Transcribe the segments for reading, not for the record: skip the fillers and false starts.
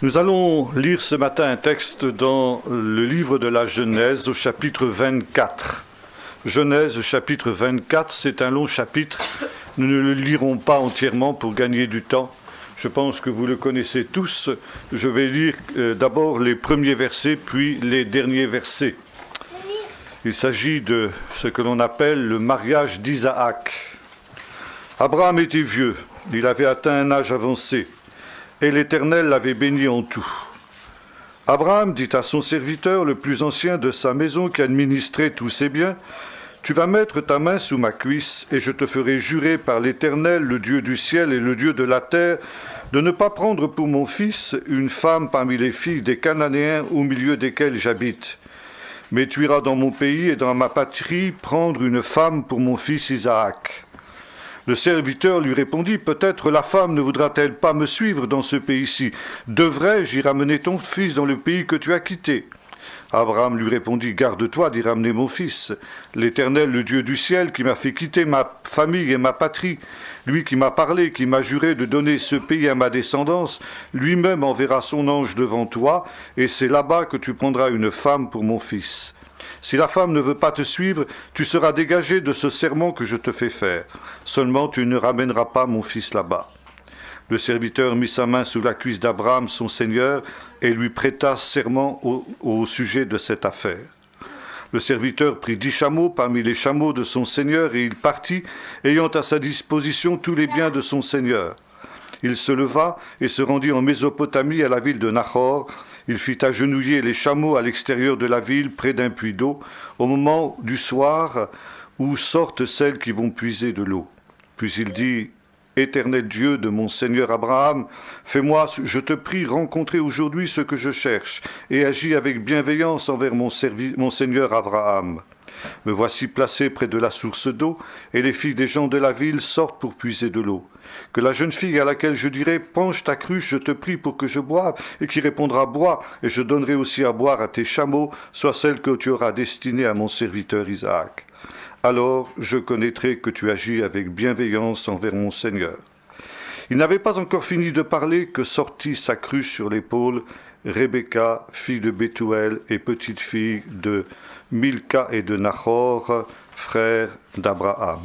Nous allons lire ce matin un texte dans le livre de la Genèse au chapitre 24. Genèse chapitre 24, c'est un long chapitre. Nous ne le lirons pas entièrement pour gagner du temps. Je pense que vous le connaissez tous. Je vais lire d'abord les premiers versets, puis les derniers versets. Il s'agit de ce que l'on appelle le mariage d'Isaac. Abraham était vieux, il avait atteint un âge avancé, et l'Éternel l'avait béni en tout. Abraham dit à son serviteur, le plus ancien de sa maison, qui administrait tous ses biens, « Tu vas mettre ta main sous ma cuisse, et je te ferai jurer par l'Éternel, le Dieu du ciel et le Dieu de la terre, de ne pas prendre pour mon fils une femme parmi les filles des Cananéens au milieu desquels j'habite. Mais tu iras dans mon pays et dans ma patrie prendre une femme pour mon fils Isaac. » Le serviteur lui répondit, « Peut-être la femme ne voudra-t-elle pas me suivre dans ce pays-ci? Devrais-je y ramener ton fils dans le pays que tu as quitté ?» Abraham lui répondit, « Garde-toi d'y ramener mon fils. L'Éternel, le Dieu du ciel, qui m'a fait quitter ma famille et ma patrie, lui qui m'a parlé, qui m'a juré de donner ce pays à ma descendance, lui-même enverra son ange devant toi, et c'est là-bas que tu prendras une femme pour mon fils. Si la femme ne veut pas te suivre, tu seras dégagé de ce serment que je te fais faire. Seulement tu ne ramèneras pas mon fils là-bas. » Le serviteur mit sa main sous la cuisse d'Abraham, son seigneur, et lui prêta serment au sujet de cette affaire. Le serviteur prit 10 chameaux parmi les chameaux de son seigneur, et il partit, ayant à sa disposition tous les biens de son seigneur. Il se leva et se rendit en Mésopotamie à la ville de Nahor. Il fit agenouiller les chameaux à l'extérieur de la ville, près d'un puits d'eau, au moment du soir où sortent celles qui vont puiser de l'eau. Puis il dit, « Éternel Dieu de mon Seigneur Abraham, fais-moi, je te prie, rencontrer aujourd'hui ce que je cherche, et agis avec bienveillance envers mon Seigneur Abraham. Me voici placé près de la source d'eau, et les filles des gens de la ville sortent pour puiser de l'eau. Que la jeune fille à laquelle je dirai, penche ta cruche, je te prie pour que je boive, et qui répondra, bois, et je donnerai aussi à boire à tes chameaux, soit celle que tu auras destinée à mon serviteur Isaac. Alors je connaîtrai que tu agis avec bienveillance envers mon Seigneur. » Il n'avait pas encore fini de parler que sortit sa cruche sur l'épaule Rebecca, fille de Bethuel et petite fille de Milca et de Nahor, frère d'Abraham.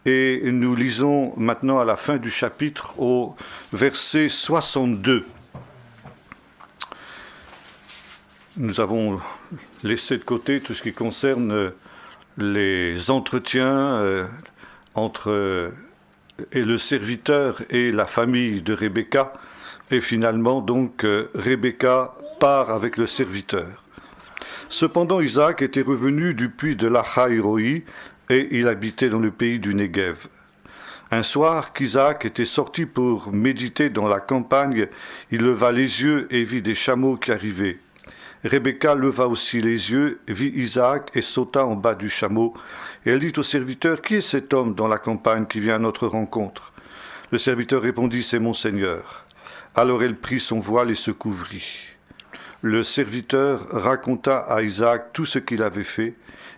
Et nous lisons maintenant à la fin du chapitre au verset 62. Nous avons laissé de côté tout ce qui concerne les entretiens entre le serviteur et la famille de Rebecca. Et finalement, donc, Rebecca part avec le serviteur. Cependant, Isaac était revenu du puits de Lahaïroï, et il habitait dans le pays du Négev. Un soir qu'Isaac était sorti pour méditer dans la campagne, il leva les yeux et vit des chameaux qui arrivaient. Rebecca leva aussi les yeux, vit Isaac et sauta en bas du chameau. Et elle dit au serviteur, « Qui est cet homme dans la campagne qui vient à notre rencontre ?» Le serviteur répondit, « C'est mon Seigneur. » Alors elle prit son voile et se couvrit. Le serviteur raconta à Isaac tout ce qu'il avait fait.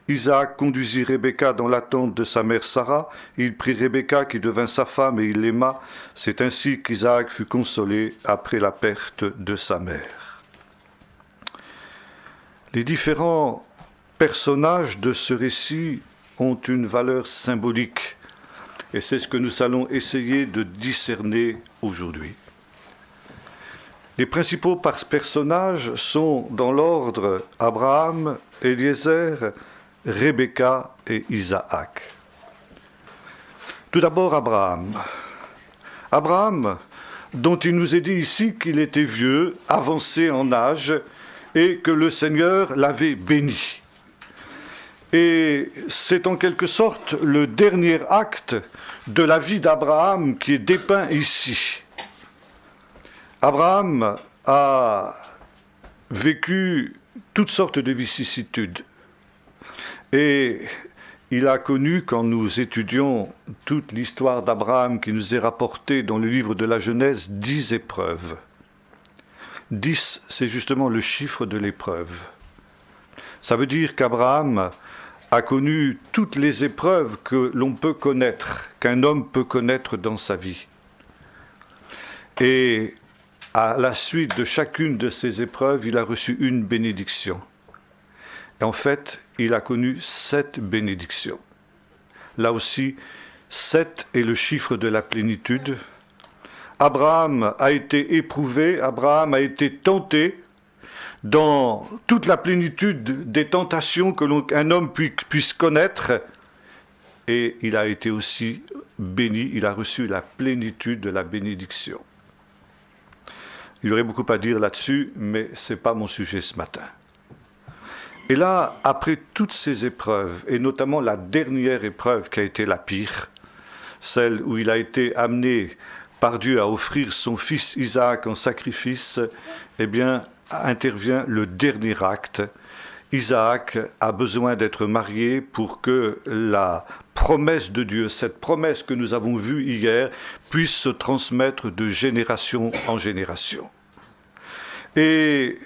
Isaac conduisit Rebecca dans la tente de sa mère Sarah. Il prit Rebecca qui devint sa femme et il l'aima. C'est ainsi qu'Isaac fut consolé après la perte de sa mère. Les différents personnages de ce récit ont une valeur symbolique. Et c'est ce que nous allons essayer de discerner aujourd'hui. Les principaux personnages sont dans l'ordre Abraham, Eliezer, Rebecca et Isaac. Tout d'abord Abraham. Abraham, dont il nous est dit ici qu'il était vieux, avancé en âge, et que le Seigneur l'avait béni. Et c'est en quelque sorte le dernier acte de la vie d'Abraham qui est dépeint ici. Abraham a vécu toutes sortes de vicissitudes. Et il a connu, quand nous étudions toute l'histoire d'Abraham qui nous est rapportée dans le livre de la Genèse, 10 épreuves. 10, c'est justement le chiffre de l'épreuve. Ça veut dire qu'Abraham a connu toutes les épreuves que l'on peut connaître, qu'un homme peut connaître dans sa vie. Et à la suite de chacune de ces épreuves, il a reçu une bénédiction. Et en fait, il a connu 7 bénédictions. Là aussi, 7 est le chiffre de la plénitude. Abraham a été éprouvé, Abraham a été tenté dans toute la plénitude des tentations qu'un homme puisse connaître. Et il a été aussi béni, il a reçu la plénitude de la bénédiction. Il y aurait beaucoup à dire là-dessus, mais ce n'est pas mon sujet ce matin. Et là, après toutes ces épreuves, et notamment la dernière épreuve qui a été la pire, celle où il a été amené par Dieu à offrir son fils Isaac en sacrifice, eh bien, intervient le dernier acte. Isaac a besoin d'être marié pour que la promesse de Dieu, cette promesse que nous avons vue hier, puisse se transmettre de génération en génération. Et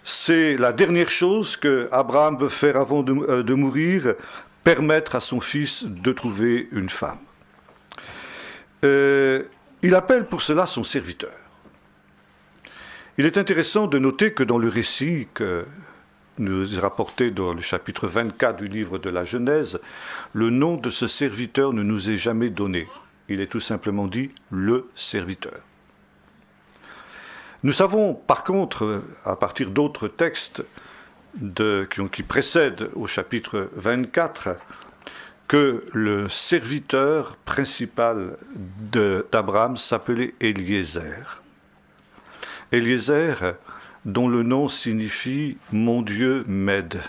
c'est la dernière chose que Abraham veut faire avant de mourir, permettre à son fils de trouver une femme. Il appelle pour cela son serviteur. Il est intéressant de noter que dans le récit que nous est rapporté dans le chapitre 24 du livre de la Genèse, le nom de ce serviteur ne nous est jamais donné. Il est tout simplement dit « le serviteur ». Nous savons par contre, à partir d'autres textes qui précèdent au chapitre 24, que le serviteur principal d'Abraham s'appelait Eliezer. Eliezer, dont le nom signifie « mon Dieu m'aide,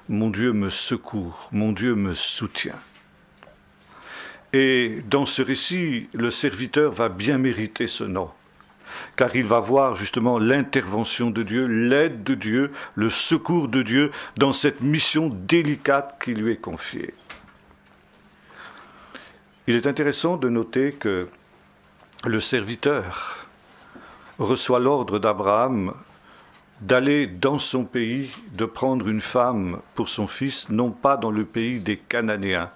mon Dieu me secourt, mon Dieu me soutient ». Et dans ce récit, le serviteur va bien mériter ce nom, car il va voir justement l'intervention de Dieu, l'aide de Dieu, le secours de Dieu dans cette mission délicate qui lui est confiée. Il est intéressant de noter que le serviteur reçoit l'ordre d'Abraham d'aller dans son pays, de prendre une femme pour son fils, non pas dans le pays des Cananéens,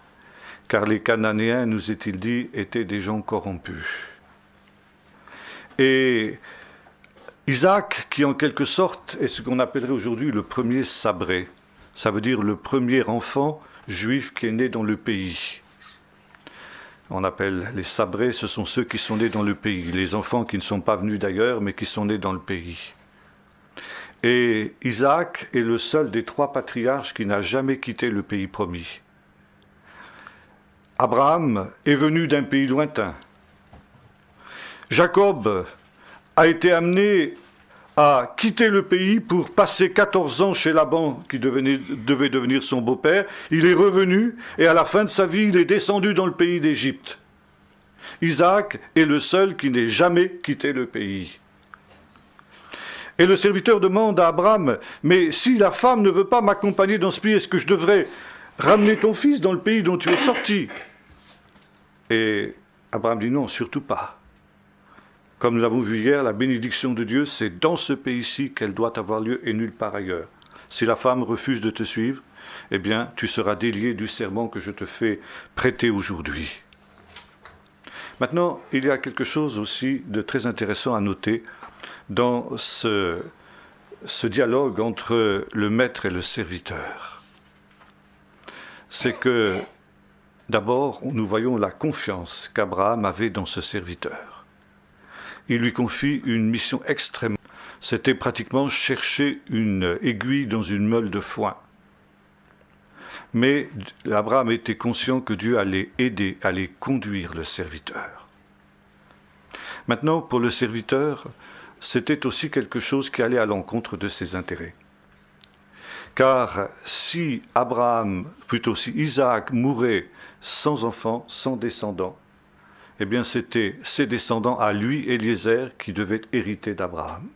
car les Cananéens, nous est-il dit, étaient des gens corrompus. Et Isaac, qui en quelque sorte est ce qu'on appellerait aujourd'hui le premier sabré, ça veut dire le premier enfant juif qui est né dans le pays. On appelle les sabrés, ce sont ceux qui sont nés dans le pays, les enfants qui ne sont pas venus d'ailleurs, mais qui sont nés dans le pays. Et Isaac est le seul des 3 patriarches qui n'a jamais quitté le pays promis. Abraham est venu d'un pays lointain. Jacob a été amené à quitter le pays pour passer 14 ans chez Laban, qui devait devenir son beau-père. Il est revenu et à la fin de sa vie, il est descendu dans le pays d'Égypte. Isaac est le seul qui n'ait jamais quitté le pays. Et le serviteur demande à Abraham, « Mais si la femme ne veut pas m'accompagner dans ce pays, est-ce que je devrais ramener ton fils dans le pays dont tu es sorti ?» Et Abraham dit, « Non, surtout pas. » Comme nous l'avons vu hier, la bénédiction de Dieu, c'est dans ce pays-ci qu'elle doit avoir lieu et nulle part ailleurs. Si la femme refuse de te suivre, eh bien, tu seras délié du serment que je te fais prêter aujourd'hui. Maintenant, il y a quelque chose aussi de très intéressant à noter dans ce dialogue entre le maître et le serviteur. C'est que, d'abord, nous voyons la confiance qu'Abraham avait dans ce serviteur. Il lui confie une mission extrême. C'était pratiquement chercher une aiguille dans une meule de foin. Mais Abraham était conscient que Dieu allait aider, allait conduire le serviteur. Maintenant, pour le serviteur, c'était aussi quelque chose qui allait à l'encontre de ses intérêts. Car si Isaac mourait sans enfant, sans descendant, eh bien c'était ses descendants à lui, Eliezer, qui devaient hériter d'Abraham.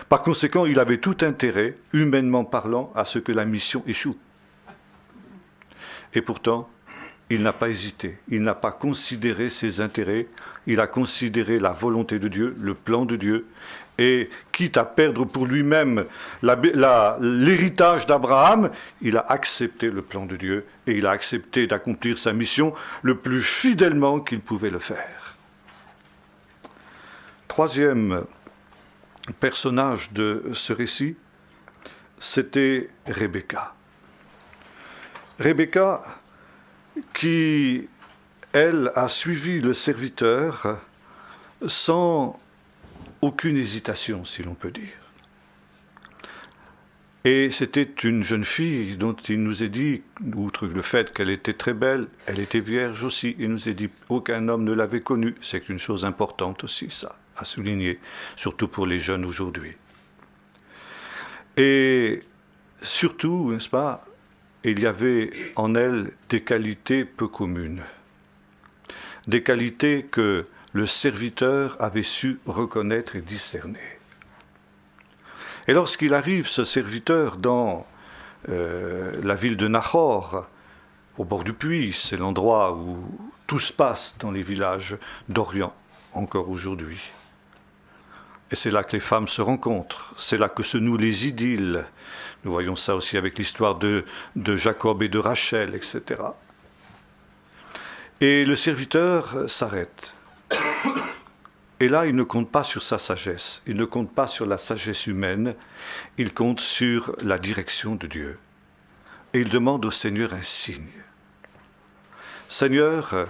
Par conséquent, il avait tout intérêt, humainement parlant, à ce que la mission échoue. Et pourtant, il n'a pas hésité, il n'a pas considéré ses intérêts, il a considéré la volonté de Dieu, le plan de Dieu, et quitte à perdre pour lui-même l'héritage d'Abraham, il a accepté le plan de Dieu et il a accepté d'accomplir sa mission le plus fidèlement qu'il pouvait le faire. Troisième personnage de ce récit, c'était Rebecca. Rebecca qui, elle, a suivi le serviteur sans aucune hésitation, si l'on peut dire. Et c'était une jeune fille dont il nous est dit, outre le fait qu'elle était très belle, elle était vierge aussi. Il nous est dit aucun homme ne l'avait connue. C'est une chose importante aussi, ça, à souligner, surtout pour les jeunes aujourd'hui. Et surtout, n'est-ce pas, il y avait en elle des qualités peu communes. Des qualités que le serviteur avait su reconnaître et discerner. Et lorsqu'il arrive, ce serviteur, dans la ville de Nahor, au bord du puits, c'est l'endroit où tout se passe dans les villages d'Orient, encore aujourd'hui. Et c'est là que les femmes se rencontrent, c'est là que se nouent les idylles. Nous voyons ça aussi avec l'histoire de Jacob et de Rachel, etc. Et le serviteur s'arrête. Et là, il ne compte pas sur sa sagesse, il ne compte pas sur la sagesse humaine, il compte sur la direction de Dieu. Et il demande au Seigneur un signe. Seigneur,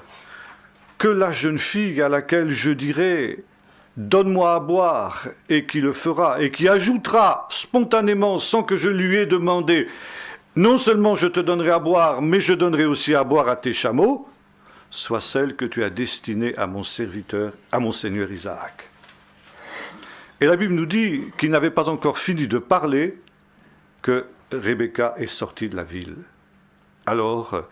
que la jeune fille à laquelle je dirai « Donne-moi à boire » et qui le fera, et qui ajoutera spontanément, sans que je lui ai demandé « Non seulement je te donnerai à boire, mais je donnerai aussi à boire à tes chameaux », soit celle que tu as destinée à mon serviteur, à mon Seigneur Isaac. Et la Bible nous dit qu'il n'avait pas encore fini de parler que Rebecca est sortie de la ville. Alors,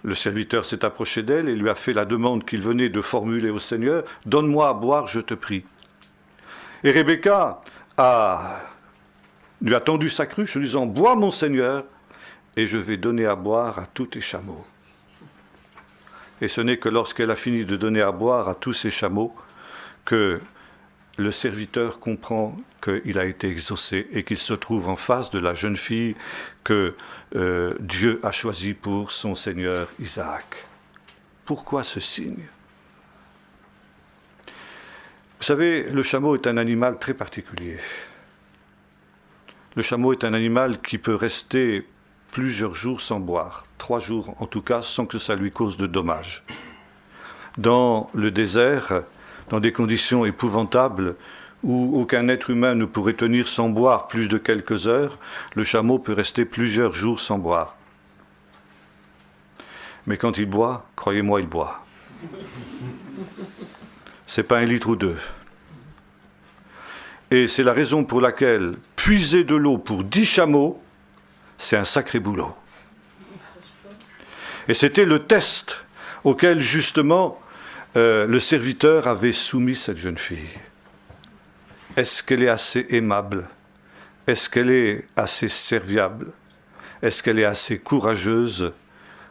le serviteur s'est approché d'elle et lui a fait la demande qu'il venait de formuler au Seigneur, « Donne-moi à boire, je te prie. » Et Rebecca lui a tendu sa cruche en disant, « Bois, mon Seigneur, et je vais donner à boire à tous tes chameaux. » Et ce n'est que lorsqu'elle a fini de donner à boire à tous ses chameaux que le serviteur comprend qu'il a été exaucé et qu'il se trouve en face de la jeune fille que Dieu a choisie pour son Seigneur Isaac. Pourquoi ce signe ? Vous savez, le chameau est un animal très particulier. Le chameau est un animal qui peut rester plusieurs jours sans boire, 3 jours en tout cas, sans que ça lui cause de dommages. Dans le désert, dans des conditions épouvantables où aucun être humain ne pourrait tenir sans boire plus de quelques heures, le chameau peut rester plusieurs jours sans boire. Mais quand il boit, croyez-moi, il boit. C'est pas 1 litre ou 2. Et c'est la raison pour laquelle puiser de l'eau pour 10 chameaux, c'est un sacré boulot. Et c'était le test auquel, justement, le serviteur avait soumis cette jeune fille. Est-ce qu'elle est assez aimable ? Est-ce qu'elle est assez serviable ? Est-ce qu'elle est assez courageuse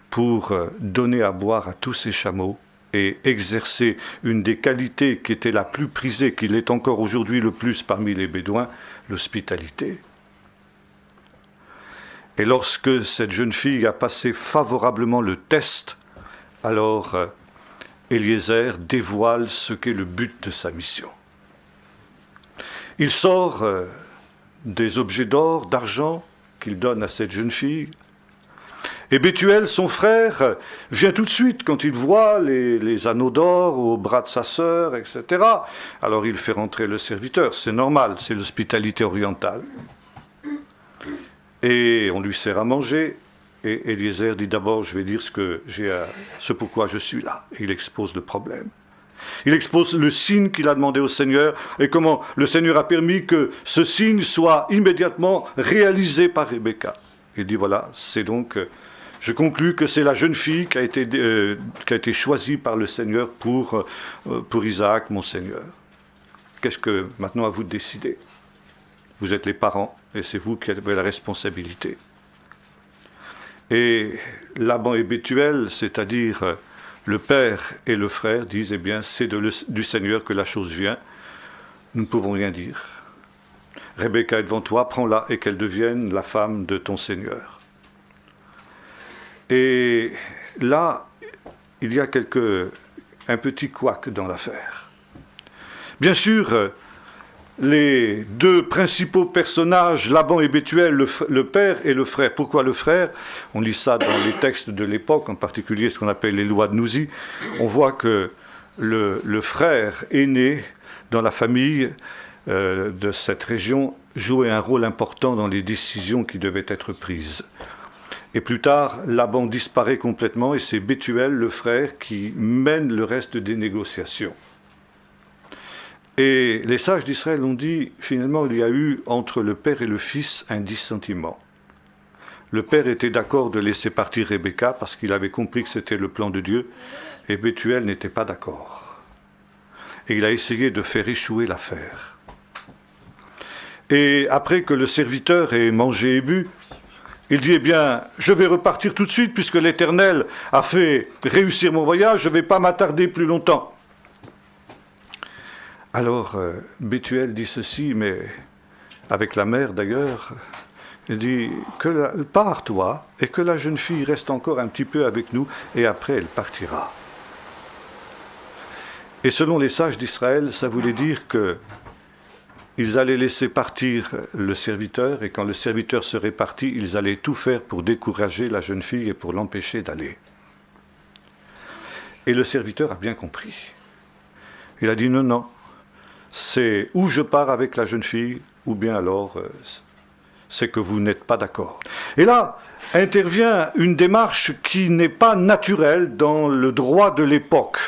pour donner à boire à tous ses chameaux et exercer une des qualités qui était la plus prisée, qui l'est encore aujourd'hui le plus parmi les Bédouins, l'hospitalité ? Et lorsque cette jeune fille a passé favorablement le test, alors Eliezer dévoile ce qu'est le but de sa mission. Il sort des objets d'or, d'argent qu'il donne à cette jeune fille. Et Bethuel, son frère, vient tout de suite quand il voit les anneaux d'or au bras de sa sœur, etc. Alors il fait rentrer le serviteur, c'est normal, c'est l'hospitalité orientale. Et on lui sert à manger, et Eliezer dit d'abord, je vais dire ce pourquoi je suis là. Et il expose le problème. Il expose le signe qu'il a demandé au Seigneur, et comment le Seigneur a permis que ce signe soit immédiatement réalisé par Rebecca. Il dit voilà, c'est donc, je conclus que c'est la jeune fille qui a été choisie par le Seigneur pour Isaac, mon Seigneur. Qu'est-ce que maintenant à vous de décider ? Vous êtes les parents, et c'est vous qui avez la responsabilité. Et Laban et Bethuel, c'est-à-dire le père et le frère, disent, eh bien, c'est du Seigneur que la chose vient. Nous ne pouvons rien dire. Rebecca est devant toi, prends-la et qu'elle devienne la femme de ton Seigneur. Et là, il y a un petit couac dans l'affaire. Bien sûr, les deux principaux personnages, Laban et Bethuel, le père et le frère. Pourquoi le frère? On lit ça dans les textes de l'époque, en particulier ce qu'on appelle les lois de Nouzi. On voit que le frère aîné dans la famille de cette région jouait un rôle important dans les décisions qui devaient être prises. Et plus tard, Laban disparaît complètement et c'est Bethuel, le frère, qui mène le reste des négociations. Et les sages d'Israël ont dit, finalement, il y a eu entre le père et le fils un dissentiment. Le père était d'accord de laisser partir Rebecca parce qu'il avait compris que c'était le plan de Dieu, et Bethuel n'était pas d'accord. Et il a essayé de faire échouer l'affaire. Et après que le serviteur ait mangé et bu, il dit, eh bien, je vais repartir tout de suite puisque l'Éternel a fait réussir mon voyage, je ne vais pas m'attarder plus longtemps. Alors, Bethuel dit ceci, mais avec la mère d'ailleurs, il dit, pars toi, et que la jeune fille reste encore un petit peu avec nous, et après elle partira. Et selon les sages d'Israël, ça voulait dire qu'ils allaient laisser partir le serviteur, et quand le serviteur serait parti, ils allaient tout faire pour décourager la jeune fille et pour l'empêcher d'aller. Et le serviteur a bien compris. Il a dit, non, non. C'est ou je pars avec la jeune fille, ou bien alors c'est que vous n'êtes pas d'accord. Et là intervient une démarche qui n'est pas naturelle dans le droit de l'époque,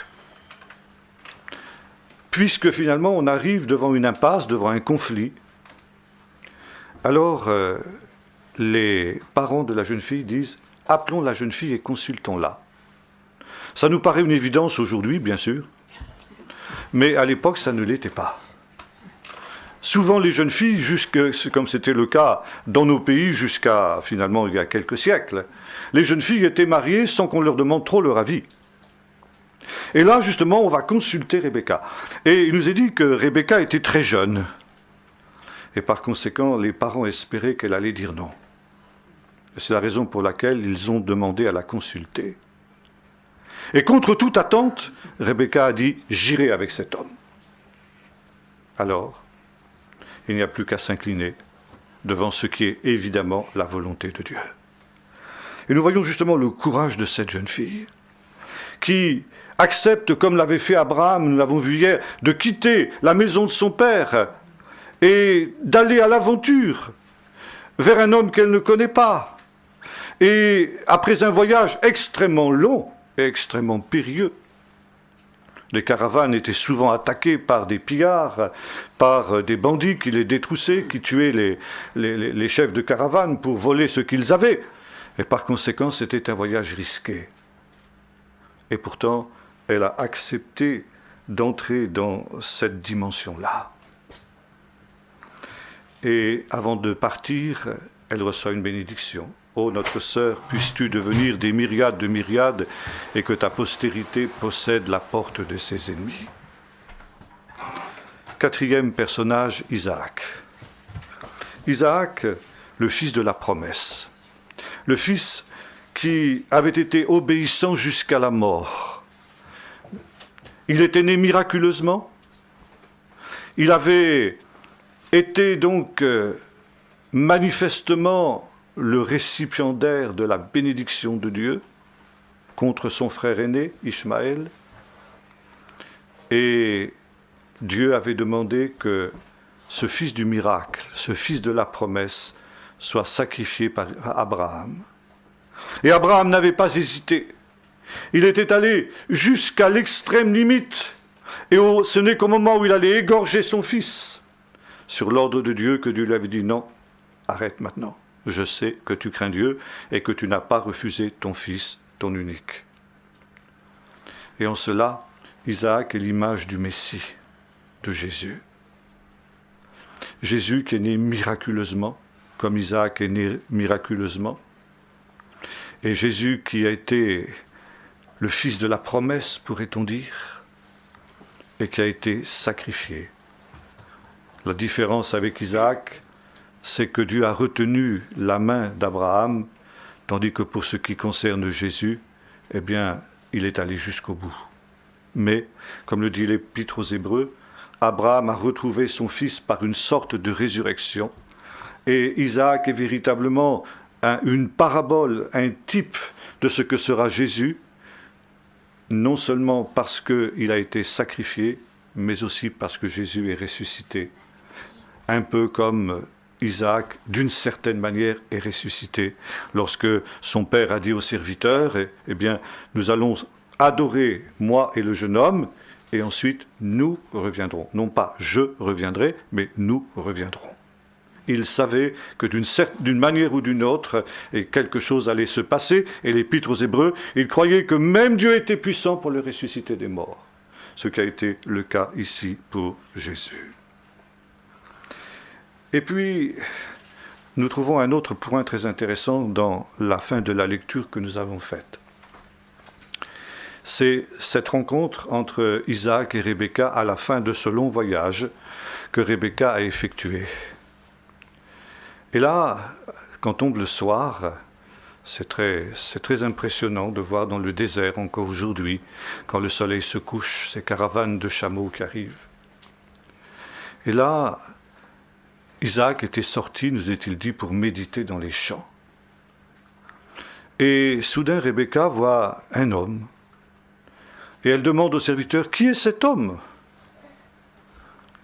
puisque finalement on arrive devant une impasse, devant un conflit. Alors les parents de la jeune fille disent « Appelons la jeune fille et consultons-la ». Ça nous paraît une évidence aujourd'hui, bien sûr, mais à l'époque, ça ne l'était pas. Souvent, les jeunes filles, comme c'était le cas dans nos pays jusqu'à, finalement, il y a quelques siècles, les jeunes filles étaient mariées sans qu'on leur demande trop leur avis. Et là, justement, on va consulter Rebecca. Et il nous est dit que Rebecca était très jeune. Et par conséquent, les parents espéraient qu'elle allait dire non. C'est la raison pour laquelle ils ont demandé à la consulter. Et contre toute attente, Rebecca a dit « J'irai avec cet homme ». Alors, il n'y a plus qu'à s'incliner devant ce qui est évidemment la volonté de Dieu. Et nous voyons justement le courage de cette jeune fille, qui accepte, comme l'avait fait Abraham, nous l'avons vu hier, de quitter la maison de son père et d'aller à l'aventure vers un homme qu'elle ne connaît pas. Et après un voyage extrêmement long, et extrêmement périlleux. Les caravanes étaient souvent attaquées par des pillards, par des bandits qui les détroussaient, qui tuaient les chefs de caravane pour voler ce qu'ils avaient. Et par conséquent, c'était un voyage risqué. Et pourtant, elle a accepté d'entrer dans cette dimension-là. Et avant de partir, elle reçoit une bénédiction. Ô notre sœur, puisses-tu devenir des myriades de myriades et que ta postérité possède la porte de ses ennemis. Quatrième personnage, Isaac. Isaac, le fils de la promesse. Le fils qui avait été obéissant jusqu'à la mort. Il était né miraculeusement. Il avait été donc manifestement le récipiendaire de la bénédiction de Dieu contre son frère aîné, Ishmaël. Et Dieu avait demandé que ce fils du miracle, ce fils de la promesse, soit sacrifié par Abraham. Et Abraham n'avait pas hésité. Il était allé jusqu'à l'extrême limite. Et ce n'est qu'au moment où il allait égorger son fils, sur l'ordre de Dieu, que Dieu lui avait dit « Non, arrête maintenant. Je sais que tu crains Dieu et que tu n'as pas refusé ton fils, ton unique. » Et en cela, Isaac est l'image du Messie, de Jésus. Jésus qui est né miraculeusement, comme Isaac est né miraculeusement. Et Jésus qui a été le fils de la promesse, pourrait-on dire, et qui a été sacrifié. La différence avec Isaac, c'est que Dieu a retenu la main d'Abraham, tandis que pour ce qui concerne Jésus, eh bien, il est allé jusqu'au bout. Mais, comme le dit l'Épître aux Hébreux, Abraham a retrouvé son fils par une sorte de résurrection. Et Isaac est véritablement une parabole, un type de ce que sera Jésus, non seulement parce qu'il a été sacrifié, mais aussi parce que Jésus est ressuscité. Un peu comme Isaac, d'une certaine manière, est ressuscité. Lorsque son père a dit aux serviteurs, eh bien, nous allons adorer moi et le jeune homme, et ensuite nous reviendrons. Non pas je reviendrai, mais nous reviendrons. Il savait que d'une manière ou d'une autre, quelque chose allait se passer, et l'Épître aux Hébreux, il croyait que même Dieu était puissant pour le ressusciter des morts, ce qui a été le cas ici pour Jésus. Et puis, nous trouvons un autre point très intéressant dans la fin de la lecture que nous avons faite. C'est cette rencontre entre Isaac et Rebecca à la fin de ce long voyage que Rebecca a effectué. Et là, quand tombe le soir, c'est très impressionnant de voir dans le désert encore aujourd'hui, quand le soleil se couche, ces caravanes de chameaux qui arrivent. Et là, Isaac était sorti, nous est-il dit, pour méditer dans les champs. Et soudain, Rebecca voit un homme. Et elle demande au serviteur, « Qui est cet homme ?»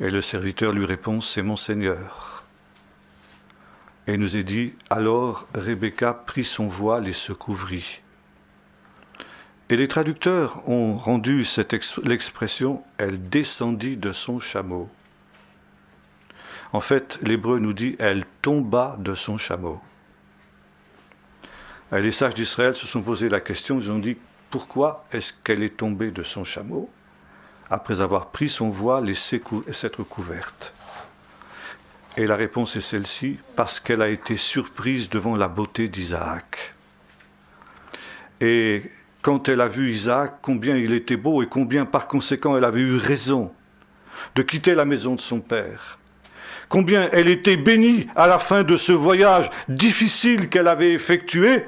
Et le serviteur lui répond, « C'est mon Seigneur. » Et il nous est dit, alors Rebecca prit son voile et se couvrit. Et les traducteurs ont rendu l'expression « elle descendit de son chameau ». En fait, l'hébreu nous dit « elle tomba de son chameau ». Et les sages d'Israël se sont posé la question, ils ont dit « pourquoi est-ce qu'elle est tombée de son chameau après avoir pris son voile et s'être couverte ?» Et la réponse est celle-ci, parce qu'elle a été surprise devant la beauté d'Isaac. Et quand elle a vu Isaac, combien il était beau et combien par conséquent elle avait eu raison de quitter la maison de son père. Combien elle était bénie à la fin de ce voyage difficile qu'elle avait effectué.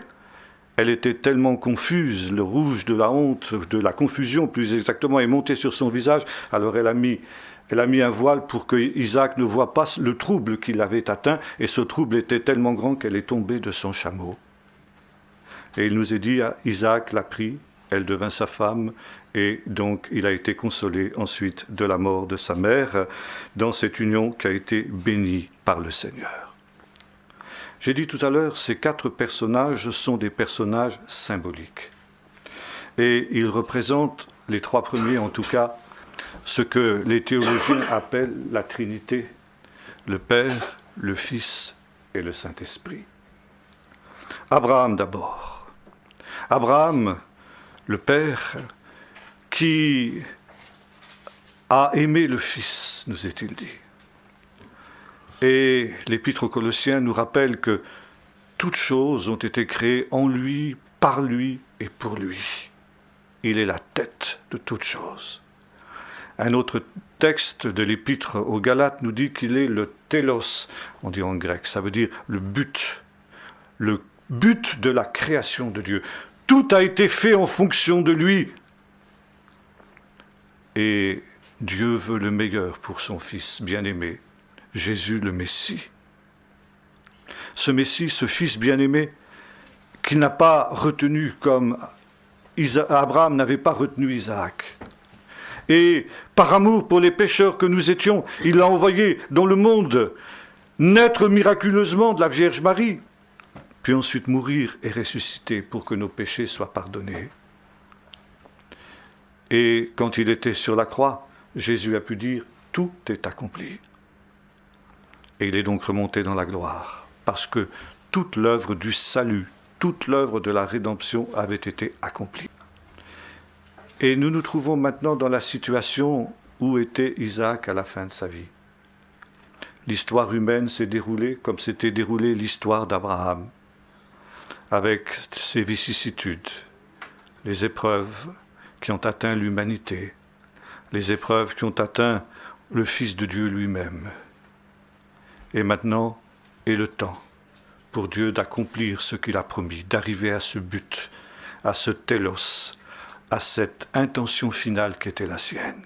Elle était tellement confuse, le rouge de la honte, de la confusion plus exactement, est monté sur son visage. Alors elle a mis un voile pour que Isaac ne voie pas le trouble qui l'avait atteint, et ce trouble était tellement grand qu'elle est tombée de son chameau. Et il nous est dit, Isaac l'a pris, elle devint sa femme, et donc il a été consolé ensuite de la mort de sa mère, dans cette union qui a été bénie par le Seigneur. J'ai dit tout à l'heure, ces 4 personnages sont des personnages symboliques. Et ils représentent, les 3 premiers en tout cas, ce que les théologiens appellent la Trinité, le Père, le Fils et le Saint-Esprit. Abraham d'abord. Abraham, le Père, qui a aimé le Fils, nous est-il dit. Et l'Épître aux Colossiens nous rappelle que toutes choses ont été créées en lui, par lui et pour lui. Il est la tête de toutes choses. Un autre texte de l'Épître aux Galates nous dit qu'il est le télos, on dit en grec, ça veut dire le but de la création de Dieu. Tout a été fait en fonction de lui. Et Dieu veut le meilleur pour son Fils bien-aimé, Jésus le Messie. Ce Messie, ce Fils bien-aimé, qu'il n'a pas retenu comme Abraham n'avait pas retenu Isaac. Et par amour pour les pécheurs que nous étions, il l'a envoyé dans le monde, naître miraculeusement de la Vierge Marie, puis ensuite mourir et ressusciter pour que nos péchés soient pardonnés. Et quand il était sur la croix, Jésus a pu dire « tout est accompli ». Et il est donc remonté dans la gloire, parce que toute l'œuvre du salut, toute l'œuvre de la rédemption avait été accomplie. Et nous nous trouvons maintenant dans la situation où était Isaac à la fin de sa vie. L'histoire humaine s'est déroulée comme s'était déroulée l'histoire d'Abraham, avec ses vicissitudes, les épreuves qui ont atteint l'humanité, les épreuves qui ont atteint le Fils de Dieu lui-même. Et maintenant est le temps pour Dieu d'accomplir ce qu'il a promis, d'arriver à ce but, à ce télos, à cette intention finale qui était la sienne.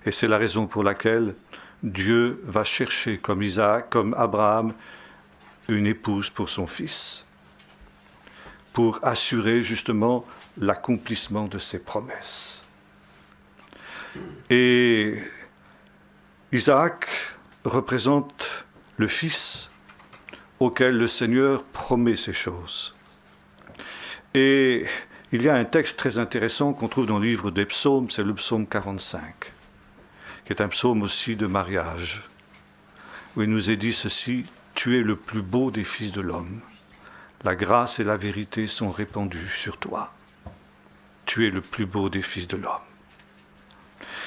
Et c'est la raison pour laquelle Dieu va chercher, comme Isaac, comme Abraham, une épouse pour son fils, pour assurer justement l'accomplissement de ses promesses. Et Isaac représente le fils auquel le Seigneur promet ces choses. Et il y a un texte très intéressant qu'on trouve dans le livre des psaumes, c'est le psaume 45, qui est un psaume aussi de mariage, où il nous est dit ceci: « Tu es le plus beau des fils de l'homme. La grâce et la vérité sont répandues sur toi. Tu es le plus beau des fils de l'homme. »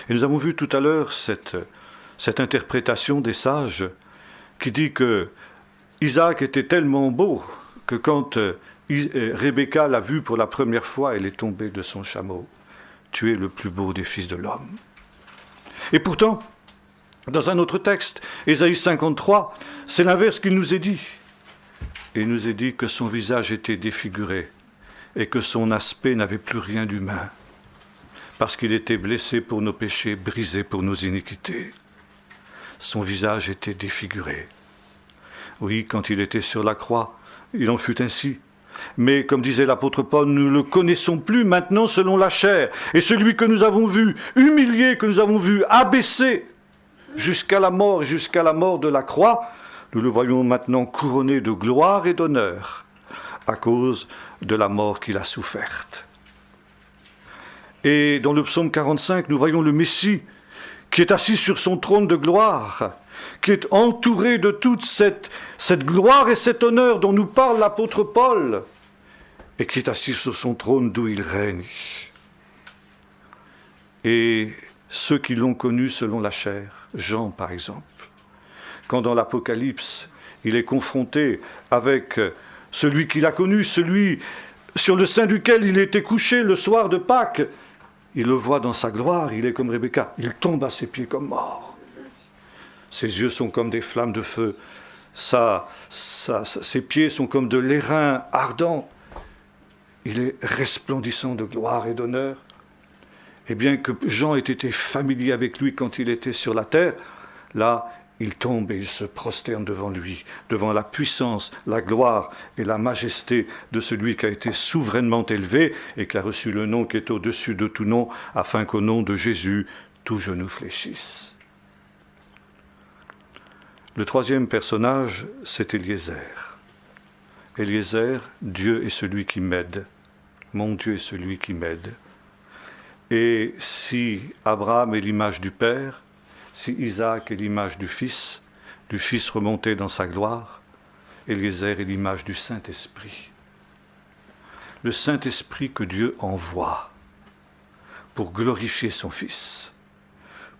Et nous avons vu tout à l'heure cette interprétation des sages qui dit que Isaac était tellement beau que quand Rebecca l'a vu pour la première fois, elle est tombée de son chameau. Tu es le plus beau des fils de l'homme. Et pourtant, dans un autre texte, Ésaïe 53, c'est l'inverse qu'il nous est dit. Il nous est dit que son visage était défiguré et que son aspect n'avait plus rien d'humain, parce qu'il était blessé pour nos péchés, brisé pour nos iniquités. Son visage était défiguré. Oui, quand il était sur la croix, il en fut ainsi. Mais, comme disait l'apôtre Paul, nous ne le connaissons plus maintenant selon la chair. Et celui que nous avons vu humilié, que nous avons vu abaissé jusqu'à la mort et jusqu'à la mort de la croix, nous le voyons maintenant couronné de gloire et d'honneur à cause de la mort qu'il a soufferte. Et dans le psaume 45, nous voyons le Messie qui est assis sur son trône de gloire, qui est entouré de toute cette gloire et cet honneur dont nous parle l'apôtre Paul, et qui est assis sur son trône d'où il règne. Et ceux qui l'ont connu selon la chair, Jean par exemple, quand dans l'Apocalypse, il est confronté avec celui qu'il a connu, celui sur le sein duquel il était couché le soir de Pâques, il le voit dans sa gloire, il est comme Rebecca, il tombe à ses pieds comme mort. Ses yeux sont comme des flammes de feu, ses pieds sont comme de l'airain ardent. Il est resplendissant de gloire et d'honneur. Et bien que Jean ait été familier avec lui quand il était sur la terre, là, il tombe et il se prosterne devant lui, devant la puissance, la gloire et la majesté de celui qui a été souverainement élevé et qui a reçu le nom qui est au-dessus de tout nom, afin qu'au nom de Jésus, tout genou fléchisse. Le troisième personnage, c'est Eliezer. Eliezer, Dieu est celui qui m'aide. Mon Dieu est celui qui m'aide. Et si Abraham est l'image du Père, si Isaac est l'image du Fils remonté dans sa gloire, Eliezer est l'image du Saint-Esprit. Le Saint-Esprit que Dieu envoie pour glorifier son Fils,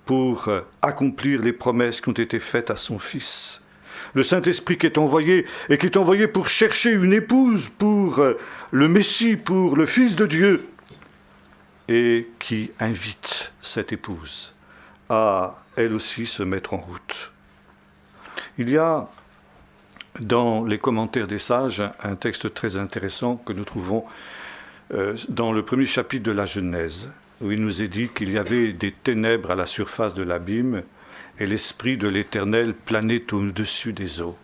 pour accomplir les promesses qui ont été faites à son Fils. Le Saint-Esprit qui est envoyé, et qui est envoyé pour chercher une épouse pour le Messie, pour le Fils de Dieu, et qui invite cette épouse à elle aussi se mettre en route. Il y a dans les commentaires des sages un texte très intéressant que nous trouvons dans le premier chapitre de la Genèse, où il nous est dit qu'il y avait des ténèbres à la surface de l'abîme et l'Esprit de l'Éternel planait au-dessus des eaux.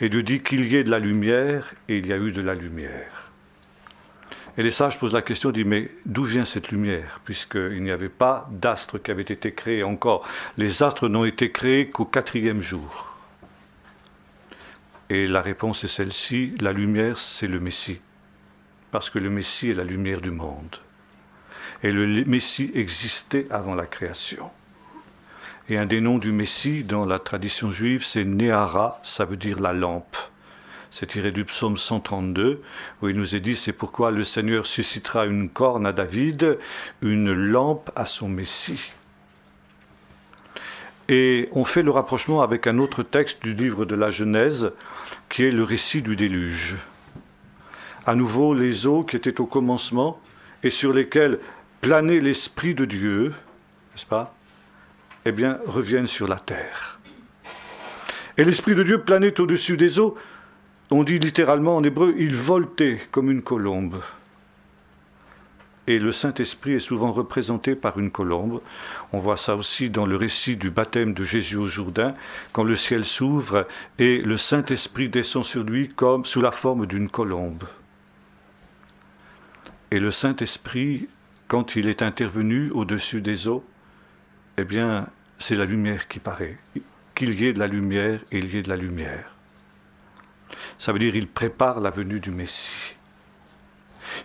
Et Dieu dit qu'il y ait de la lumière, et il y a eu de la lumière. Et les sages posent la question, disent, mais d'où vient cette lumière, puisqu'il n'y avait pas d'astres qui avaient été créés encore. Les astres n'ont été créés qu'au 4e jour. Et la réponse est celle-ci, la lumière, c'est le Messie, parce que le Messie est la lumière du monde. Et le Messie existait avant la création. Et un des noms du Messie dans la tradition juive, c'est Néhara, ça veut dire la lampe. C'est tiré du psaume 132, où il nous est dit, c'est pourquoi le Seigneur suscitera une corne à David, une lampe à son Messie. Et on fait le rapprochement avec un autre texte du livre de la Genèse, qui est le récit du déluge. À nouveau, les eaux qui étaient au commencement, et sur lesquelles planait l'Esprit de Dieu, n'est-ce pas, eh bien, reviennent sur la terre. Et l'Esprit de Dieu planait au-dessus des eaux. On dit littéralement en hébreu, il voltait comme une colombe. et le Saint-Esprit est souvent représenté par une colombe. On voit ça aussi dans le récit du baptême de Jésus au Jourdain, quand le ciel s'ouvre et le Saint-Esprit descend sur lui comme sous la forme d'une colombe. Et le Saint-Esprit, quand il est intervenu au-dessus des eaux, eh bien, c'est la lumière qui paraît. Qu'il y ait de la lumière, et il y ait de la lumière. Ça veut dire qu'il prépare la venue du Messie.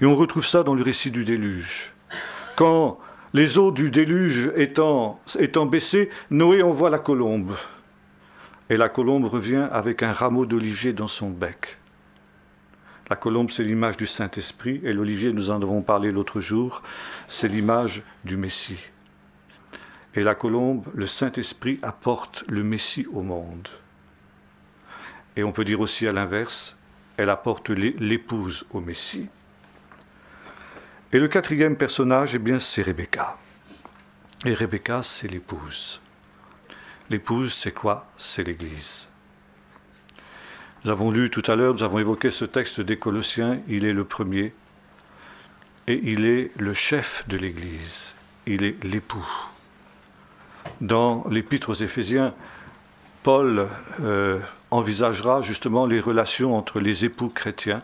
Et on retrouve ça dans le récit du déluge. Quand les eaux du déluge étant baissées, Noé envoie la colombe. Et la colombe revient avec un rameau d'olivier dans son bec. La colombe, c'est l'image du Saint-Esprit, et l'olivier, nous en avons parlé l'autre jour, c'est l'image du Messie. Et la colombe, le Saint-Esprit, apporte le Messie au monde. Et on peut dire aussi à l'inverse, elle apporte l'épouse au Messie. Et le quatrième personnage, eh bien, c'est Rebecca. Et Rebecca, c'est l'épouse. L'épouse, c'est quoi? C'est l'Église. Nous avons lu tout à l'heure, nous avons évoqué ce texte des Colossiens, il est le premier, et il est le chef de l'Église, il est l'époux. Dans l'Épître aux Éphésiens, Paul envisagera justement les relations entre les époux chrétiens,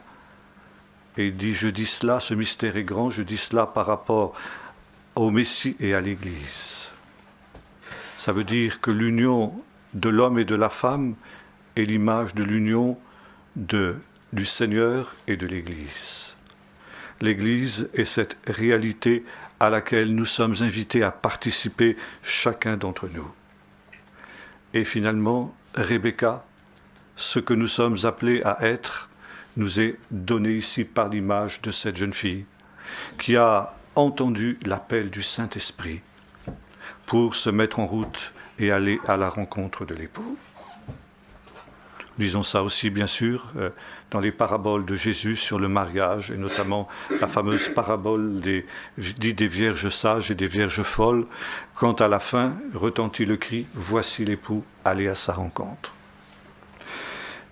et il dit, je dis cela, ce mystère est grand, je dis cela par rapport au Messie et à l'Église. Ça veut dire que l'union de l'homme et de la femme est l'image de l'union du Seigneur et de l'Église. L'Église est cette réalité à laquelle nous sommes invités à participer chacun d'entre nous. Et finalement, Rebecca, ce que nous sommes appelés à être, nous est donné ici par l'image de cette jeune fille qui a entendu l'appel du Saint-Esprit pour se mettre en route et aller à la rencontre de l'époux. Disons ça aussi, bien sûr, dans les paraboles de Jésus sur le mariage, et notamment la fameuse parabole des vierges sages et des vierges folles, quand à la fin retentit le cri « Voici l'époux, allez à sa rencontre ».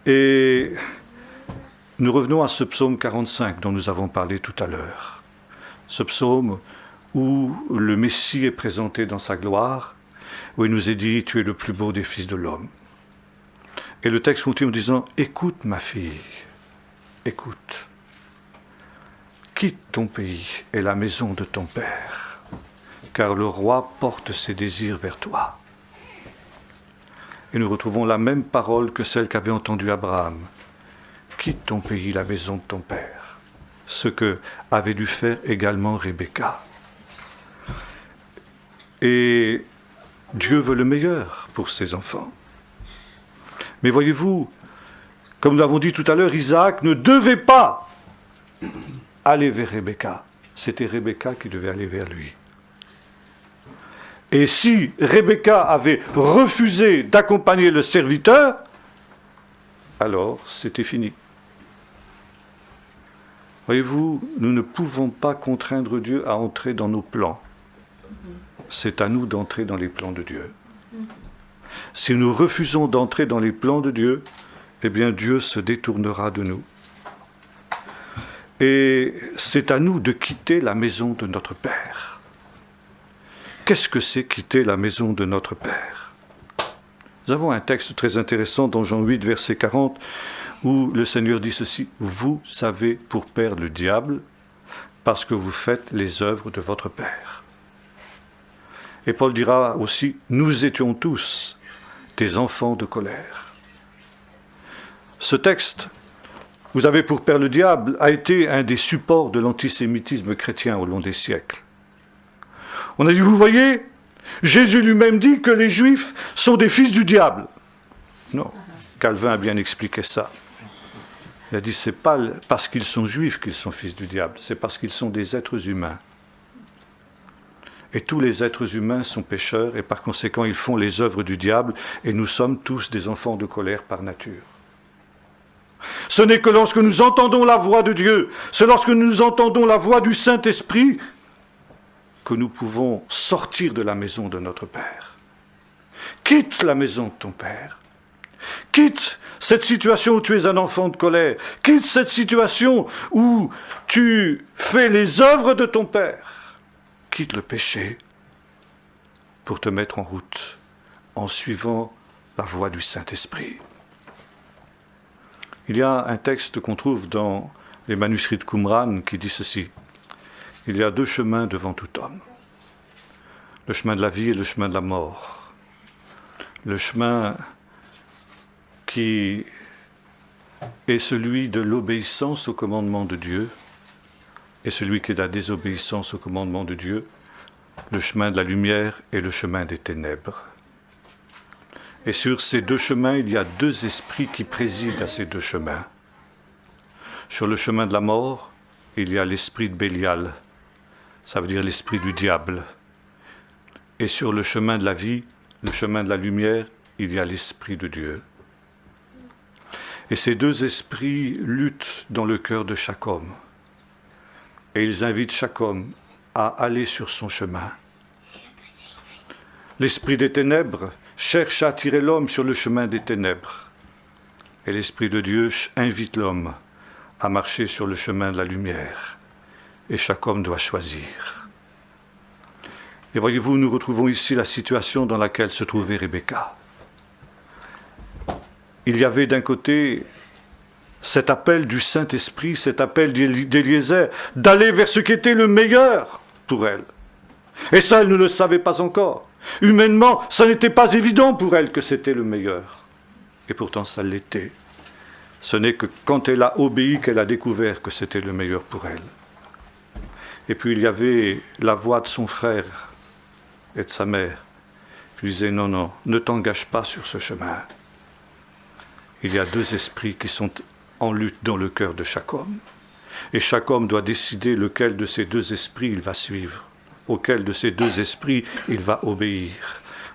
Et nous revenons à ce psaume 45 dont nous avons parlé tout à l'heure. Ce psaume où le Messie est présenté dans sa gloire, où il nous est dit « Tu es le plus beau des fils de l'homme ». Et le texte continue en disant « Écoute ma fille, écoute, quitte ton pays et la maison de ton père, car le roi porte ses désirs vers toi. » Et nous retrouvons la même parole que celle qu'avait entendue Abraham. « Quitte ton pays, la maison de ton père. » Ce que avait dû faire également Rebecca. Et Dieu veut le meilleur pour ses enfants. Mais voyez-vous, comme nous l'avons dit tout à l'heure, Isaac ne devait pas aller vers Rebecca. C'était Rebecca qui devait aller vers lui. Et si Rebecca avait refusé d'accompagner le serviteur, alors c'était fini. Voyez-vous, nous ne pouvons pas contraindre Dieu à entrer dans nos plans. C'est à nous d'entrer dans les plans de Dieu. Si nous refusons d'entrer dans les plans de Dieu, eh bien Dieu se détournera de nous. Et c'est à nous de quitter la maison de notre Père. Qu'est-ce que c'est quitter la maison de notre Père? Nous avons un texte très intéressant dans Jean 8, verset 40, où le Seigneur dit ceci, « Vous savez pour père le diable, parce que vous faites les œuvres de votre Père. » Et Paul dira aussi, « Nous étions tous des enfants de colère. » Ce texte, « Vous avez pour père le diable » a été un des supports de l'antisémitisme chrétien au long des siècles. On a dit, vous voyez, Jésus lui-même dit que les Juifs sont des fils du diable. Non, Calvin a bien expliqué ça. Il a dit, c'est pas parce qu'ils sont juifs qu'ils sont fils du diable, c'est parce qu'ils sont des êtres humains. Et tous les êtres humains sont pécheurs, et par conséquent, ils font les œuvres du diable, et nous sommes tous des enfants de colère par nature. Ce n'est que lorsque nous entendons la voix de Dieu, c'est lorsque nous entendons la voix du Saint-Esprit, que nous pouvons sortir de la maison de notre Père. Quitte la maison de ton Père. Quitte cette situation où tu es un enfant de colère. Quitte cette situation où tu fais les œuvres de ton père. Quitte le péché pour te mettre en route en suivant la voie du Saint-Esprit. Il y a un texte qu'on trouve dans les manuscrits de Qumran qui dit ceci. Il y a 2 chemins devant tout homme. Le chemin de la vie et le chemin de la mort. Le chemin qui est celui de l'obéissance au commandement de Dieu et celui qui est de la désobéissance au commandement de Dieu, le chemin de la lumière et le chemin des ténèbres. Et sur ces 2 chemins, il y a 2 esprits qui président à ces 2 chemins. Sur le chemin de la mort, il y a l'esprit de Bélial, ça veut dire l'esprit du diable. Et sur le chemin de la vie, le chemin de la lumière, il y a l'esprit de Dieu. Et ces 2 esprits luttent dans le cœur de chaque homme. Et ils invitent chaque homme à aller sur son chemin. L'esprit des ténèbres cherche à attirer l'homme sur le chemin des ténèbres. Et l'Esprit de Dieu invite l'homme à marcher sur le chemin de la lumière. Et chaque homme doit choisir. Et voyez-vous, nous retrouvons ici la situation dans laquelle se trouvait Rebecca. Il y avait d'un côté cet appel du Saint-Esprit, cet appel d'Éliézer, d'aller vers ce qui était le meilleur pour elle. Et ça, elle ne le savait pas encore. Humainement, ça n'était pas évident pour elle que c'était le meilleur. Et pourtant, ça l'était. Ce n'est que quand elle a obéi qu'elle a découvert que c'était le meilleur pour elle. Et puis il y avait la voix de son frère et de sa mère qui lui disait non, non, ne t'engage pas sur ce chemin. Il y a 2 esprits qui sont en lutte dans le cœur de chaque homme. Et chaque homme doit décider lequel de ces 2 esprits il va suivre, auquel de ces 2 esprits il va obéir.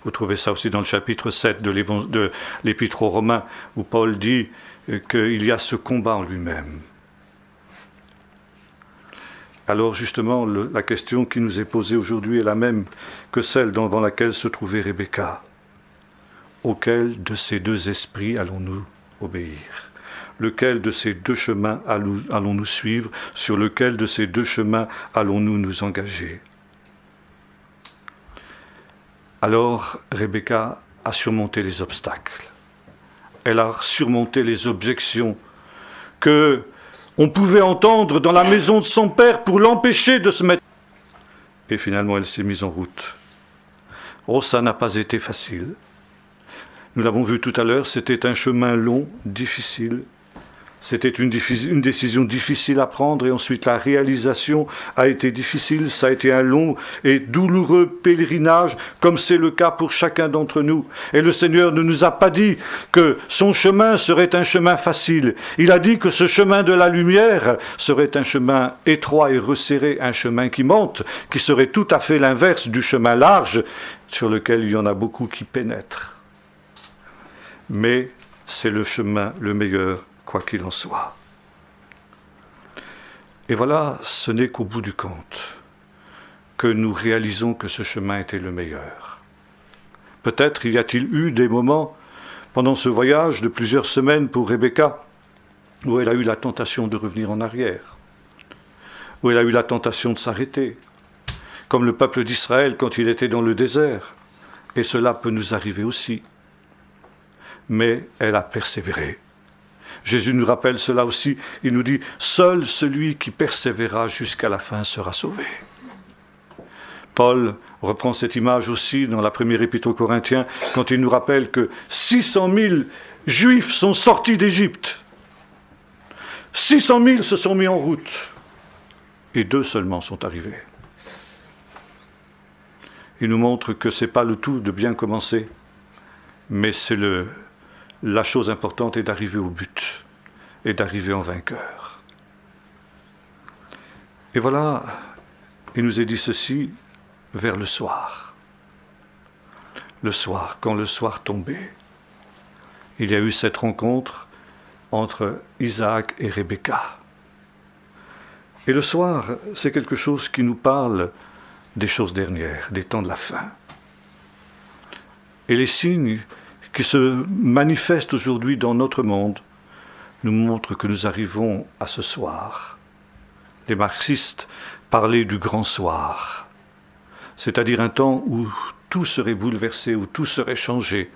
Vous trouvez ça aussi dans le chapitre 7 de l'Épître aux Romains, où Paul dit qu'il y a ce combat en lui-même. Alors justement, la question qui nous est posée aujourd'hui est la même que celle devant laquelle se trouvait Rebecca. Auquel de ces 2 esprits allons-nous obéir? Lequel de ces 2 chemins allons-nous suivre? Sur lequel de ces 2 chemins allons-nous nous engager? Alors Rebecca a surmonté les obstacles. Elle a surmonté les objections que on pouvait entendre dans la maison de son père pour l'empêcher de se mettre. Et finalement, elle s'est mise en route. Oh, ça n'a pas été facile. Nous l'avons vu tout à l'heure, c'était un chemin long, difficile. C'était une décision difficile à prendre et ensuite la réalisation a été difficile. Ça a été un long et douloureux pèlerinage comme c'est le cas pour chacun d'entre nous. Et le Seigneur ne nous a pas dit que son chemin serait un chemin facile. Il a dit que ce chemin de la lumière serait un chemin étroit et resserré, un chemin qui monte, qui serait tout à fait l'inverse du chemin large sur lequel il y en a beaucoup qui pénètrent. Mais c'est le chemin le meilleur, quoi qu'il en soit. Et voilà, ce n'est qu'au bout du compte que nous réalisons que ce chemin était le meilleur. Peut-être y a-t-il eu des moments pendant ce voyage de plusieurs semaines pour Rebecca où elle a eu la tentation de revenir en arrière, où elle a eu la tentation de s'arrêter, comme le peuple d'Israël quand il était dans le désert. Et cela peut nous arriver aussi. Mais elle a persévéré. Jésus nous rappelle cela aussi, il nous dit « Seul celui qui persévérera jusqu'à la fin sera sauvé ». Paul reprend cette image aussi dans la première épître aux Corinthiens, quand il nous rappelle que 600 000 Juifs sont sortis d'Égypte. 600 000 se sont mis en route, et 2 seulement sont arrivés. Il nous montre que ce n'est pas le tout de bien commencer, mais c'est la chose importante est d'arriver au but et d'arriver en vainqueur. Et voilà, il nous est dit ceci vers le soir. Le soir, quand le soir tombait, il y a eu cette rencontre entre Isaac et Rebecca. Et le soir, c'est quelque chose qui nous parle des choses dernières, des temps de la fin. Et les signes qui se manifestent aujourd'hui dans notre monde nous montrent que nous arrivons à ce soir. Les marxistes parlaient du grand soir, c'est-à-dire un temps où tout serait bouleversé, où tout serait changé.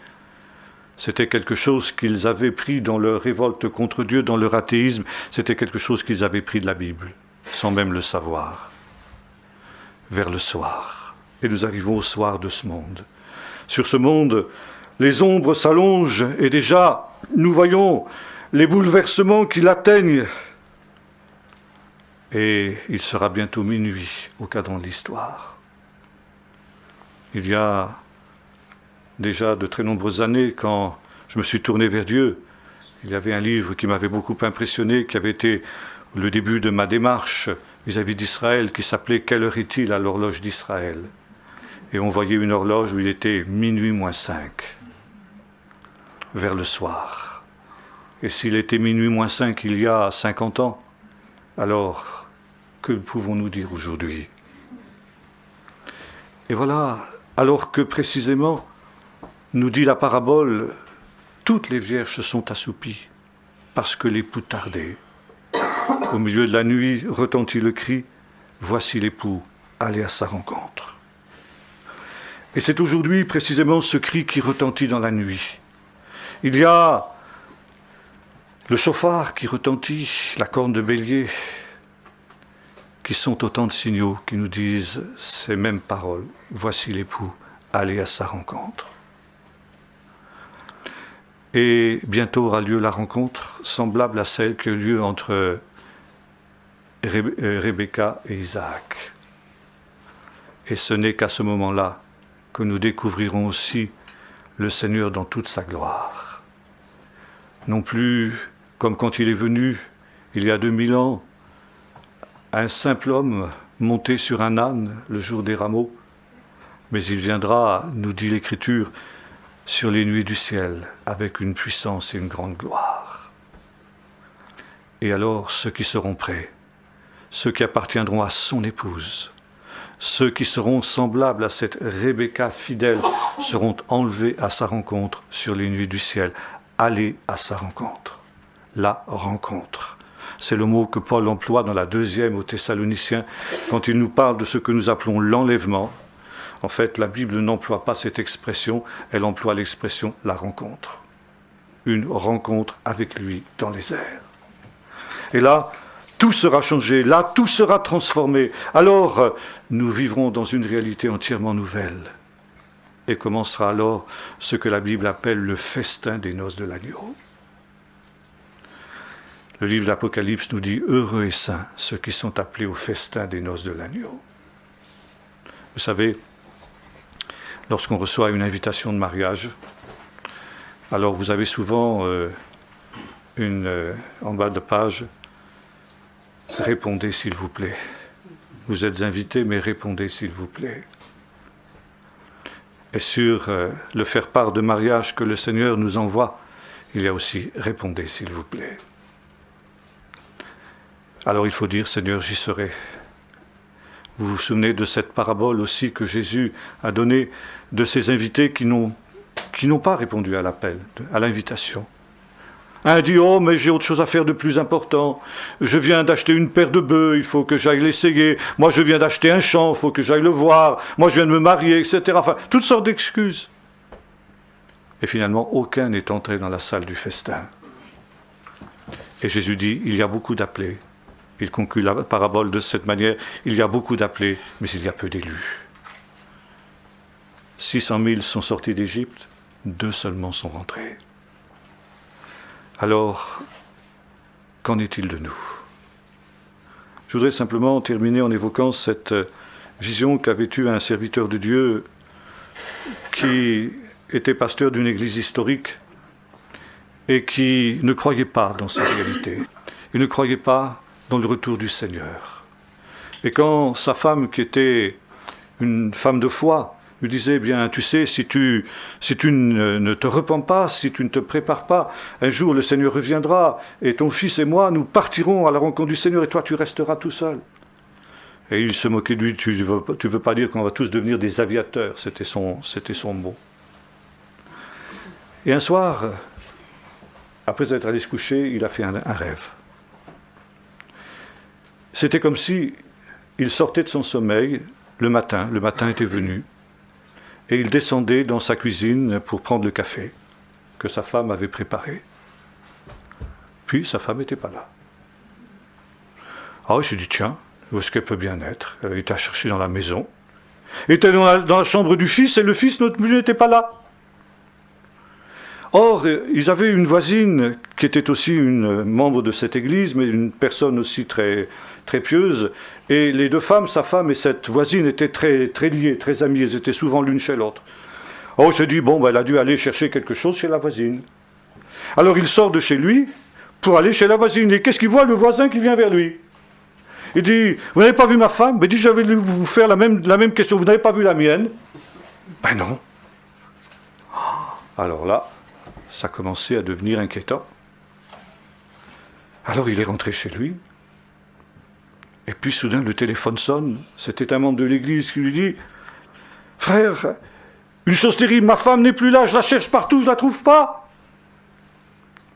C'était quelque chose qu'ils avaient pris dans leur révolte contre Dieu, dans leur athéisme, c'était quelque chose qu'ils avaient pris de la Bible, sans même le savoir. Vers le soir. Et nous arrivons au soir de ce monde. Sur ce monde, les ombres s'allongent et déjà, nous voyons les bouleversements qui l'atteignent. Et il sera bientôt minuit au cadran de l'histoire. Il y a déjà de très nombreuses années, quand je me suis tourné vers Dieu, il y avait un livre qui m'avait beaucoup impressionné, qui avait été le début de ma démarche vis-à-vis d'Israël, qui s'appelait « Quelle heure est-il à l'horloge d'Israël ?» Et on voyait une horloge où il était minuit moins 5, vers le soir. Et s'il était minuit moins 5 il y a 50 ans, alors que pouvons-nous dire aujourd'hui? Et voilà, alors que précisément, nous dit la parabole, toutes les vierges se sont assoupies, parce que l'époux tardait. Au milieu de la nuit retentit le cri, voici l'époux, allez à sa rencontre. Et c'est aujourd'hui précisément ce cri qui retentit dans la nuit. Il y a le chauffard qui retentit, la corne de bélier, qui sont autant de signaux qui nous disent ces mêmes paroles. Voici l'époux, allez à sa rencontre. Et bientôt aura lieu la rencontre semblable à celle qui a eu lieu entre Rebecca et Isaac. Et ce n'est qu'à ce moment-là que nous découvrirons aussi le Seigneur dans toute sa gloire. Non plus comme quand il est venu, il y a 2000 ans, un simple homme monté sur un âne le jour des rameaux, mais il viendra, nous dit l'Écriture, sur les nuées du ciel, avec une puissance et une grande gloire. Et alors, ceux qui seront prêts, ceux qui appartiendront à son épouse, ceux qui seront semblables à cette Rebecca fidèle, seront enlevés à sa rencontre sur les nuées du ciel. Allez à sa rencontre. La rencontre. C'est le mot que Paul emploie dans la 2e aux Thessaloniciens, quand il nous parle de ce que nous appelons l'enlèvement. En fait, la Bible n'emploie pas cette expression, elle emploie l'expression « la rencontre ». Une rencontre avec lui dans les airs. Et là, tout sera changé, là, tout sera transformé. Alors, nous vivrons dans une réalité entièrement nouvelle. Et commencera alors ce que la Bible appelle le festin des noces de l'agneau. Le livre de l'Apocalypse nous dit « Heureux et saints ceux qui sont appelés au festin des noces de l'agneau ». Vous savez, lorsqu'on reçoit une invitation de mariage, alors vous avez souvent en bas de page « Répondez s'il vous plaît ». Vous êtes invité, mais répondez s'il vous plaît. Et sur le faire-part de mariage que le Seigneur nous envoie, il y a aussi « Répondez s'il vous plaît ». Alors il faut dire, Seigneur, j'y serai. Vous vous souvenez de cette parabole aussi que Jésus a donnée de ces invités qui n'ont pas répondu à l'appel, à l'invitation. Un dit, oh, mais j'ai autre chose à faire de plus important. Je viens d'acheter une paire de bœufs, il faut que j'aille l'essayer. Moi, je viens d'acheter un champ, il faut que j'aille le voir. Moi, je viens de me marier, etc. Enfin, toutes sortes d'excuses. Et finalement, aucun n'est entré dans la salle du festin. Et Jésus dit, il y a beaucoup d'appelés. Il conclut la parabole de cette manière, il y a beaucoup d'appelés, mais il y a peu d'élus. 600 000 sont sortis d'Égypte, 2 seulement sont rentrés. Alors, qu'en est-il de nous? Je voudrais simplement terminer en évoquant cette vision qu'avait eue un serviteur de Dieu qui était pasteur d'une église historique et qui ne croyait pas dans sa réalité. Il ne croyait pas dans le retour du Seigneur. Et quand sa femme, qui était une femme de foi, lui disait, eh bien, tu sais, si tu ne te repens pas, si tu ne te prépares pas, un jour le Seigneur reviendra, et ton fils et moi, nous partirons à la rencontre du Seigneur, et toi, tu resteras tout seul. Et il se moquait de lui, tu veux pas dire qu'on va tous devenir des aviateurs, c'était son mot. Et un soir, après être allé se coucher, il a fait un rêve. C'était comme si il sortait de son sommeil le matin était venu, et il descendait dans sa cuisine pour prendre le café que sa femme avait préparé. Puis sa femme n'était pas là. Alors il s'est dit, tiens, où est-ce qu'elle peut bien être? Il était à chercher dans la maison. Il était dans la chambre du fils, et le fils n'était pas là. Or, ils avaient une voisine qui était aussi une membre de cette église, mais une personne aussi très, très pieuse. Et les deux femmes, sa femme et cette voisine, étaient très, très liées, très amies. Elles étaient souvent l'une chez l'autre. Oh, il s'est dit, bon, ben, elle a dû aller chercher quelque chose chez la voisine. Alors il sort de chez lui pour aller chez la voisine. Et qu'est-ce qu'il voit? Le voisin qui vient vers lui. Il dit, vous n'avez pas vu ma femme? Ben, il dit, j'avais voulu vous faire la même question. Vous n'avez pas vu la mienne? Ben non. Alors là, ça a commencé à devenir inquiétant. Alors il est rentré chez lui. Et puis soudain, le téléphone sonne. C'était un membre de l'église qui lui dit, frère, une chose terrible, ma femme n'est plus là, je la cherche partout, je ne la trouve pas.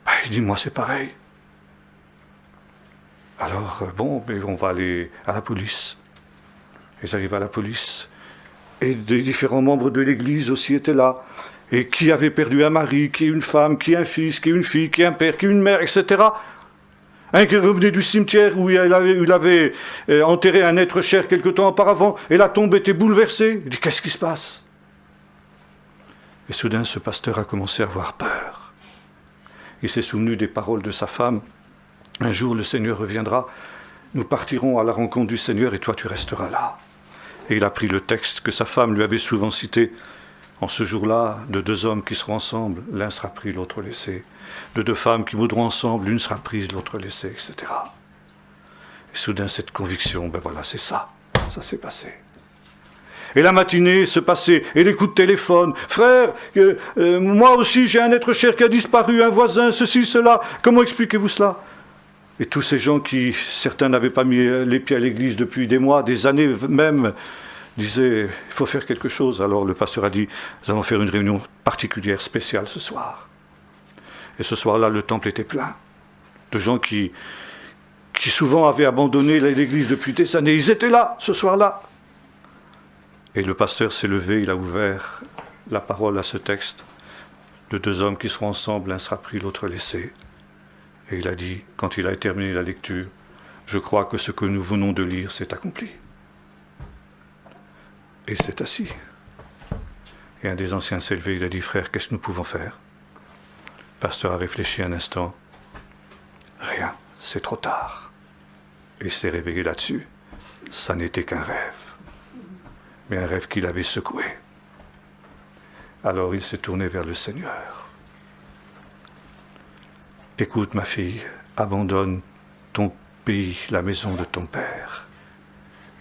Ben, il dit, moi c'est pareil. Alors, bon, mais on va aller à la police. Ils arrivent à la police. Et des différents membres de l'église aussi étaient là. Et qui avait perdu un mari, qui une femme, qui un fils, qui une fille, qui un père, qui une mère, etc. Un qui revenait du cimetière où il avait enterré un être cher quelque temps auparavant, et la tombe était bouleversée. Il dit, qu'est-ce qui se passe? Et soudain, ce pasteur a commencé à avoir peur. Il s'est souvenu des paroles de sa femme. Un jour, le Seigneur reviendra, nous partirons à la rencontre du Seigneur, et toi, tu resteras là. Et il a pris le texte que sa femme lui avait souvent cité. En ce jour-là, de deux hommes qui seront ensemble, l'un sera pris, l'autre laissé. De deux femmes qui mourront ensemble, l'une sera prise, l'autre laissée, etc. Et soudain, cette conviction, ben voilà, c'est ça. Ça s'est passé. Et la matinée se passait, et les coups de téléphone. Frère, moi aussi j'ai un être cher qui a disparu, un voisin, ceci, cela. Comment expliquez-vous cela? Et tous ces gens qui, certains n'avaient pas mis les pieds à l'église depuis des mois, des années même, disait, il faut faire quelque chose. Alors le pasteur a dit, nous allons faire une réunion particulière, spéciale ce soir. Et ce soir-là, le temple était plein de gens qui souvent avaient abandonné l'église depuis des années. Ils étaient là, ce soir-là. Et le pasteur s'est levé, il a ouvert la parole à ce texte. De deux hommes qui seront ensemble, l'un sera pris, l'autre laissé. Et il a dit, quand il a terminé la lecture, je crois que ce que nous venons de lire s'est accompli. Et s'est assis. Et un des anciens s'est levé, il a dit, frère, qu'est-ce que nous pouvons faire? Le pasteur a réfléchi un instant. Rien, c'est trop tard. Et il s'est réveillé là-dessus. Ça n'était qu'un rêve. Mais un rêve qu'il avait secoué. Alors il s'est tourné vers le Seigneur. Écoute ma fille, abandonne ton pays, la maison de ton père,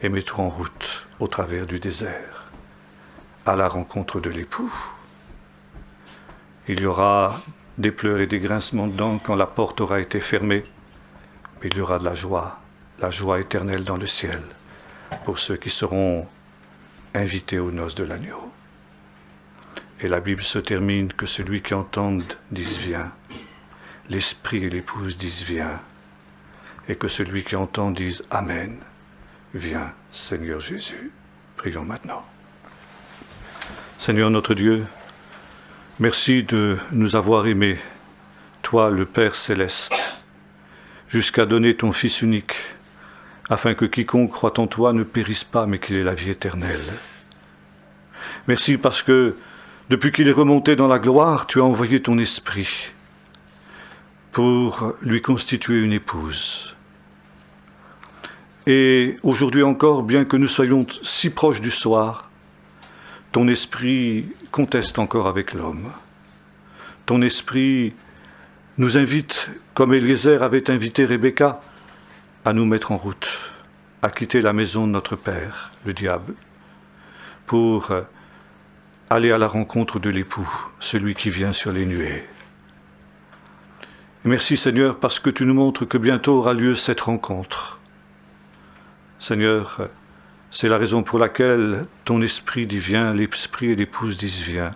et mets-toi en route au travers du désert, à la rencontre de l'époux. Il y aura des pleurs et des grincements de dents quand la porte aura été fermée, mais il y aura de la joie éternelle dans le ciel, pour ceux qui seront invités aux noces de l'agneau. Et la Bible se termine que celui qui entende dise viens, l'esprit et l'épouse disent viens, et que celui qui entend dise amen. Viens, Seigneur Jésus. Prions maintenant. Seigneur notre Dieu, merci de nous avoir aimés, toi le Père céleste, jusqu'à donner ton Fils unique, afin que quiconque croit en toi ne périsse pas, mais qu'il ait la vie éternelle. Merci parce que, depuis qu'il est remonté dans la gloire, tu as envoyé ton Esprit pour lui constituer une épouse. Et aujourd'hui encore, bien que nous soyons si proches du soir, ton esprit conteste encore avec l'homme. Ton esprit nous invite, comme Eliezer avait invité Rebecca, à nous mettre en route, à quitter la maison de notre père, le diable, pour aller à la rencontre de l'époux, celui qui vient sur les nuées. Et merci Seigneur, parce que tu nous montres que bientôt aura lieu cette rencontre. Seigneur, c'est la raison pour laquelle ton esprit dit viens, l'esprit et l'épouse disent viens.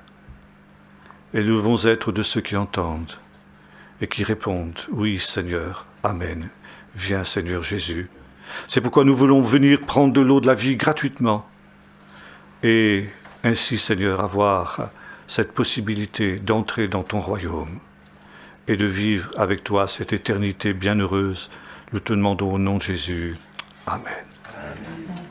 et nous devons être de ceux qui entendent et qui répondent « Oui, Seigneur, Amen. Viens, Seigneur Jésus. » C'est pourquoi nous voulons venir prendre de l'eau de la vie gratuitement et ainsi, Seigneur, avoir cette possibilité d'entrer dans ton royaume et de vivre avec toi cette éternité bienheureuse. Nous te demandons au nom de Jésus. Amen. Amen.